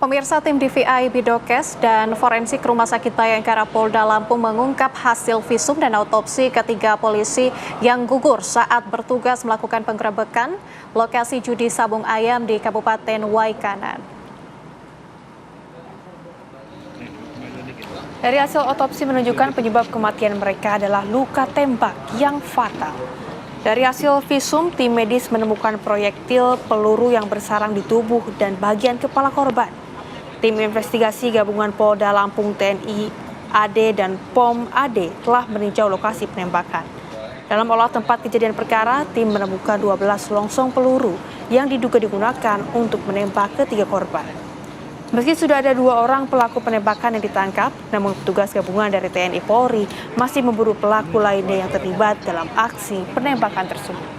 Pemirsa, tim DVI Bidokes dan Forensik Rumah Sakit Bayangkara Polda Lampung mengungkap hasil visum dan autopsi ketiga polisi yang gugur saat bertugas melakukan penggerebekan lokasi judi sabung ayam di Kabupaten Waikanan. Dari hasil otopsi menunjukkan penyebab kematian mereka adalah luka tembak yang fatal. Dari hasil visum, tim medis menemukan proyektil peluru yang bersarang di tubuh dan bagian kepala korban. Tim investigasi gabungan Polda Lampung TNI AD dan POM AD telah meninjau lokasi penembakan. Dalam olah tempat kejadian perkara, tim menemukan 12 selongsong peluru yang diduga digunakan untuk menembak ketiga korban. Meski sudah ada 2 orang pelaku penembakan yang ditangkap, namun petugas gabungan dari TNI Polri masih memburu pelaku lainnya yang terlibat dalam aksi penembakan tersebut.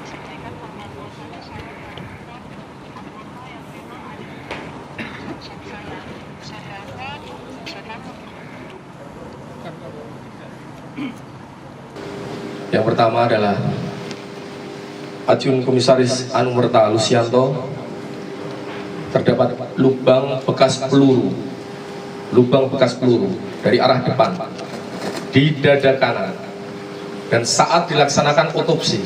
Yang pertama adalah Ajun Komisaris Anumerta Lusianto. Terdapat lubang bekas peluru dari arah depan di dada kanan, dan saat dilaksanakan otopsi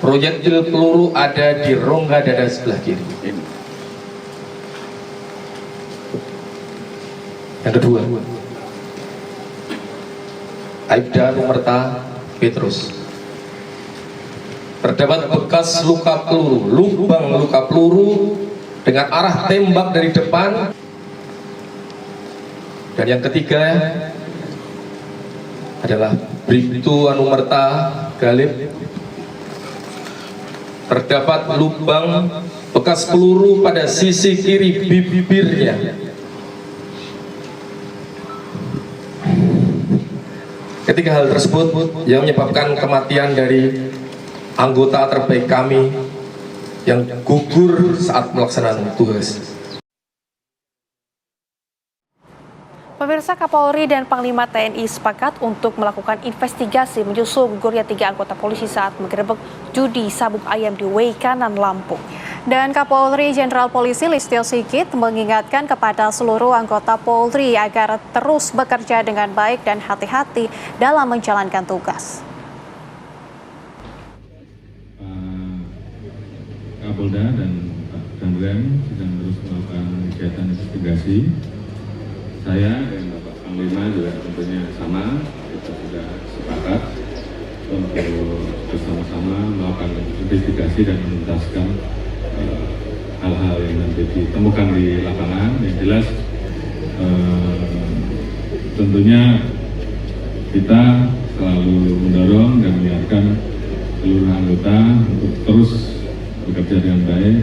proyektil peluru ada di rongga dada sebelah kiri. Yang kedua, Aibda Numerta Petrus. Terdapat bekas luka peluru, lubang luka peluru dengan arah tembak dari depan. Dan yang ketiga adalah Bribtu Anumerta Galib. Terdapat lubang bekas peluru pada sisi kiri bibirnya. Ketiga hal tersebut yang menyebabkan kematian dari anggota terbaik kami yang gugur saat melaksanakan tugas. Pemirsa, Kapolri dan Panglima TNI sepakat untuk melakukan investigasi menyusul gugurnya 3 anggota polisi saat menggerebek judi sabung ayam di Waikanan, Lampung. Dan Kapolri Jenderal Polisi Listio Sigit mengingatkan kepada seluruh anggota Polri agar terus bekerja dengan baik dan hati-hati dalam menjalankan tugas. Kapolda dan Pak Danrem sedang terus melakukan kegiatan investigasi. Saya dan Bapak Panglima juga tentunya sama, kita sudah sepakat untuk bersama-sama melakukan investigasi dan menuntaskan hal-hal yang nanti ditemukan di lapangan. Yang jelas tentunya kita selalu mendorong dan mengingatkan seluruh anggota untuk terus bekerja dengan baik.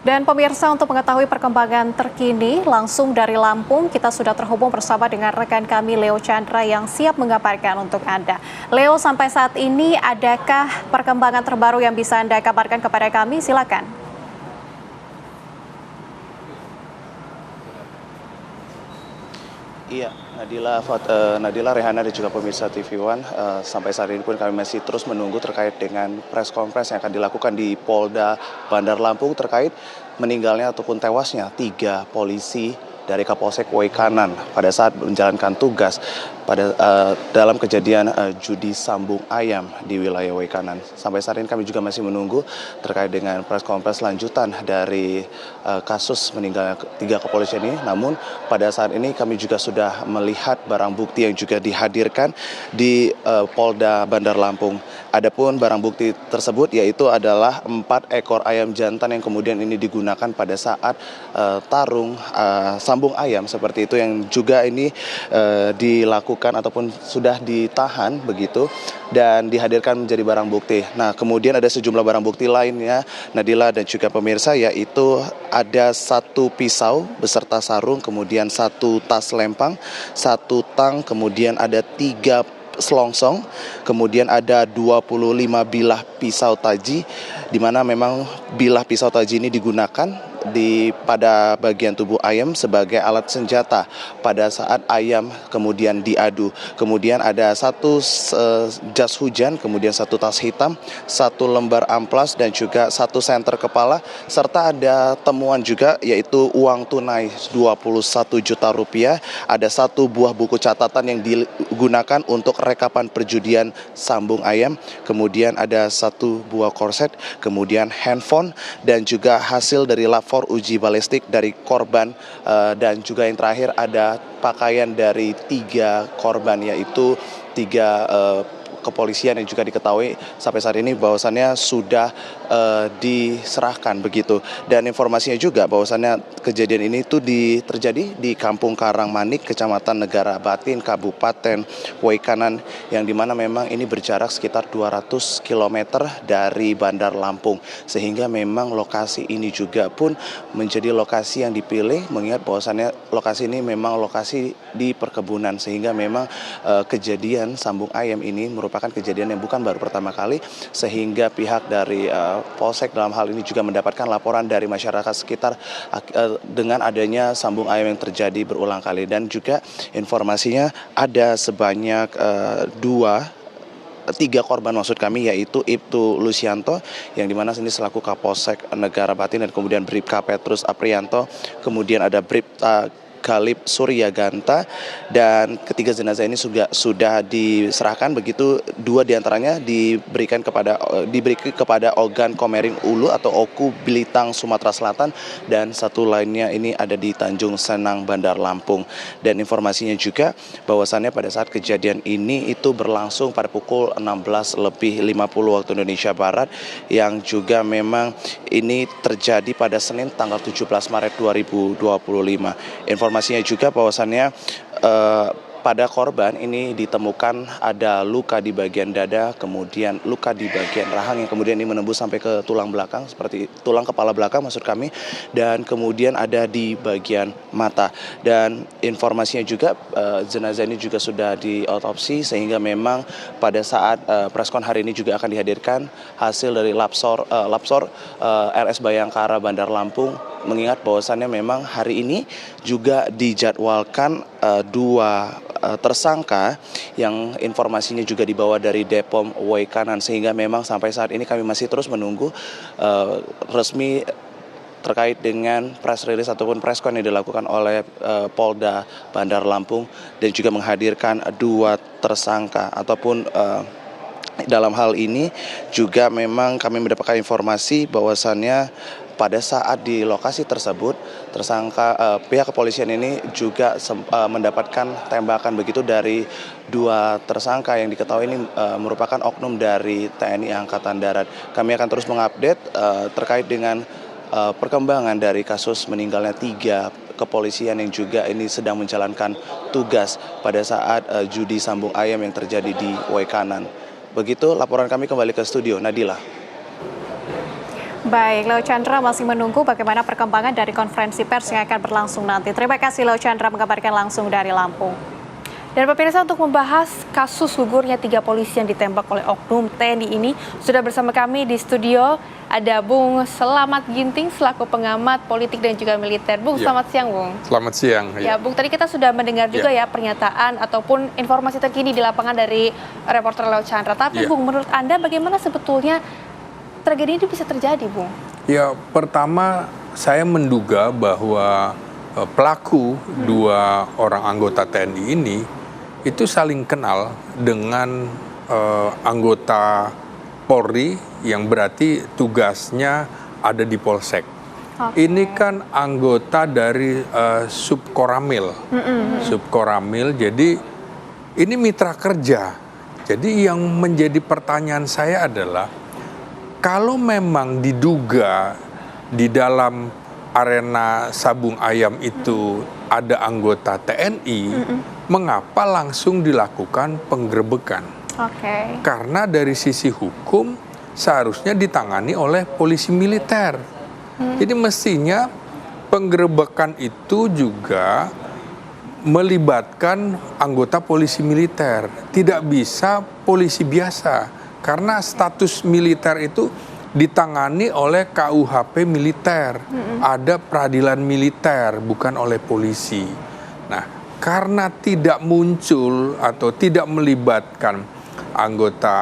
Dan pemirsa, untuk mengetahui perkembangan terkini langsung dari Lampung, kita sudah terhubung bersama dengan rekan kami Leo Chandra yang siap mengabarkan untuk Anda. Leo, sampai saat ini adakah perkembangan terbaru yang bisa Anda kabarkan kepada kami? Silakan. Iya, Nadila, Rehana dan juga pemirsa TV One, sampai saat ini pun kami masih terus menunggu terkait dengan press conference yang akan dilakukan di Polda Bandar Lampung terkait meninggalnya ataupun tewasnya 3 polisi dari Kapolsek Waikanan pada saat menjalankan tugas dalam kejadian judi sambung ayam di wilayah Waikanan. Sampai saat ini kami juga masih menunggu terkait dengan press conference lanjutan dari kasus meninggalnya 3 kepolisian ini. Namun pada saat ini kami juga sudah melihat barang bukti yang juga dihadirkan di Polda Bandar Lampung. Adapun barang bukti tersebut yaitu adalah 4 ekor ayam jantan yang kemudian ini digunakan pada saat tarung sambung ayam seperti itu, yang juga ini dilakukan ataupun sudah ditahan begitu dan dihadirkan menjadi barang bukti. Nah, kemudian ada sejumlah barang bukti lainnya, Nadila dan juga pemirsa, yaitu ada 1 pisau beserta sarung, kemudian 1 tas lempang, 1 tang, kemudian ada 3 selongsong, kemudian ada 25 bilah pisau taji, di mana memang bilah pisau taji ini digunakan pada bagian tubuh ayam sebagai alat senjata pada saat ayam kemudian diadu. Kemudian ada satu jas hujan, kemudian satu tas hitam, satu lembar amplas dan juga satu senter kepala, serta ada temuan juga yaitu uang tunai 21 juta rupiah, ada satu buah buku catatan yang digunakan untuk rekapan perjudian sambung ayam, kemudian ada satu buah korset, kemudian handphone, dan juga hasil dari lapor uji balistik dari korban, dan juga yang terakhir ada pakaian dari 3 korban, yaitu 3 kepolisian yang juga diketahui sampai saat ini bahwasannya sudah diserahkan begitu. Dan informasinya juga bahwasannya kejadian ini itu terjadi di Kampung Karangmanik, Kecamatan Negara Batin, Kabupaten Waikanan, yang dimana memang ini berjarak sekitar 200 km dari Bandar Lampung, sehingga memang lokasi ini juga pun menjadi lokasi yang dipilih mengingat bahwasannya lokasi ini memang lokasi di perkebunan, sehingga memang kejadian sambung ayam ini merupakan kejadian yang bukan baru pertama kali, sehingga pihak dari Polsek dalam hal ini juga mendapatkan laporan dari masyarakat sekitar dengan adanya sambung ayam yang terjadi berulang kali. Dan juga informasinya ada sebanyak 3 korban maksud kami, yaitu Ibtu Lucianto yang dimana ini selaku Kapolsek Negara Batin, dan kemudian Bribka Petrus Aprianto, kemudian ada Bribka Galip Suryaganta, dan ketiga jenazah ini sudah diserahkan begitu. 2 diantaranya diberi kepada Ogan Komering Ulu atau Oku Belitang Sumatera Selatan, dan satu lainnya ini ada di Tanjung Senang Bandar Lampung. Dan informasinya juga bahwasannya pada saat kejadian ini itu berlangsung pada pukul 16:50 waktu Indonesia Barat, yang juga memang ini terjadi pada Senin tanggal 17 Maret 2025. Informasinya juga bahwasannya pada korban ini ditemukan ada luka di bagian dada, kemudian luka di bagian rahang yang kemudian ini menembus sampai ke tulang belakang, seperti tulang kepala belakang maksud kami, dan kemudian ada di bagian mata. Dan informasinya juga jenazah ini juga sudah diotopsi, sehingga memang pada saat preskon hari ini juga akan dihadirkan hasil dari labsor RS Bayangkara Bandar Lampung, mengingat bahwasannya memang hari ini juga dijadwalkan 2 tersangka yang informasinya juga dibawa dari Depom Waikanan, sehingga memang sampai saat ini kami masih terus menunggu resmi terkait dengan press release ataupun preskon yang dilakukan oleh Polda Bandar Lampung, dan juga menghadirkan 2 tersangka ataupun dalam hal ini juga memang kami mendapatkan informasi bahwasannya pada saat di lokasi tersebut pihak kepolisian ini juga mendapatkan tembakan begitu dari 2 tersangka yang diketahui ini merupakan oknum dari TNI Angkatan Darat. Kami akan terus mengupdate terkait dengan perkembangan dari kasus meninggalnya 3 kepolisian yang juga ini sedang menjalankan tugas pada saat judi sambung ayam yang terjadi di Waikanan. Begitu laporan kami, kembali ke studio. Nadila. Baik, Leo Chandra masih menunggu bagaimana perkembangan dari konferensi pers yang akan berlangsung nanti. Terima kasih Leo Chandra mengabarkan langsung dari Lampung. Dan pemirsa, untuk membahas kasus gugurnya 3 polisi yang ditembak oleh oknum TNI ini, sudah bersama kami di studio ada Bung Selamat Ginting selaku pengamat politik dan juga militer. Bung, selamat siang Bung. Selamat siang. Ya Bung, tadi kita sudah mendengar juga ya pernyataan ataupun informasi terkini di lapangan dari reporter Leo Chandra. Tapi Bung, menurut Anda bagaimana sebetulnya tragedi ini bisa terjadi, Bung? Ya, pertama saya menduga bahwa pelaku 2 orang anggota TNI ini itu saling kenal dengan anggota Polri yang berarti tugasnya ada di Polsek. Ini kan anggota dari Subkoramil. Subkoramil, jadi ini mitra kerja. Jadi yang menjadi pertanyaan saya adalah, kalau memang diduga di dalam arena sabung ayam itu ada anggota TNI, mengapa langsung dilakukan penggerebekan? Karena dari sisi hukum seharusnya ditangani oleh polisi militer. Jadi mestinya penggerebekan itu juga melibatkan anggota polisi militer, tidak bisa polisi biasa. Karena status militer itu ditangani oleh KUHP militer. Ada peradilan militer, bukan oleh polisi. Nah, karena tidak muncul atau tidak melibatkan anggota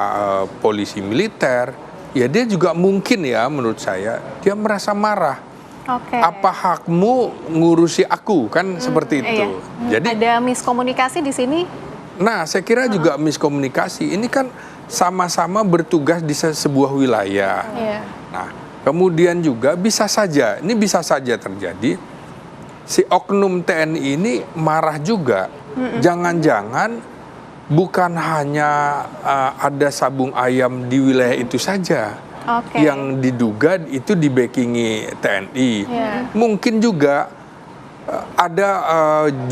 polisi militer, ya dia juga mungkin ya menurut saya, dia merasa marah. Oke. Apa hakmu ngurusi aku, kan seperti itu. Iya. Jadi ada miskomunikasi di sini. nah, saya kira juga miskomunikasi. Ini kan sama-sama bertugas di sebuah wilayah. Iya. Nah, kemudian juga bisa saja terjadi si oknum TNI ini marah juga. Jangan-jangan bukan hanya ada sabung ayam di wilayah itu saja. Oke. Yang diduga itu di-backingi TNI. Iya. Mungkin juga ada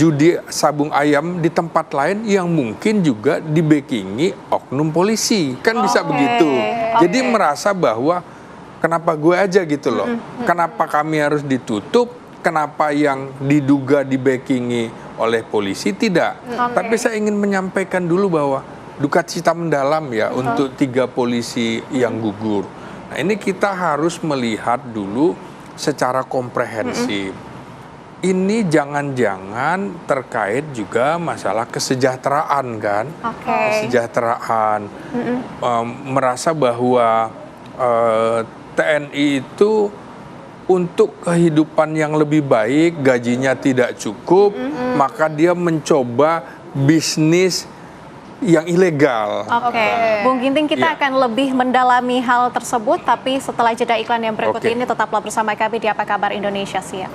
judi sabung ayam di tempat lain yang mungkin juga di-backingi oknum polisi. Kan bisa begitu. Jadi merasa bahwa kenapa gue aja gitu loh. Kenapa kami harus ditutup? Kenapa yang diduga di-backingi oleh polisi tidak? Tapi saya ingin menyampaikan dulu bahwa duka cita mendalam ya untuk 3 polisi yang gugur. Nah, ini kita harus melihat dulu secara komprehensif. Ini jangan-jangan terkait juga masalah kesejahteraan kan? Kesejahteraan. Merasa bahwa TNI itu untuk kehidupan yang lebih baik, gajinya tidak cukup, maka dia mencoba bisnis yang ilegal. Oke, Bung Ginting, kita akan lebih mendalami hal tersebut, tapi setelah jeda iklan yang berikut ini tetaplah bersama kami di Apa Kabar Indonesia Siang.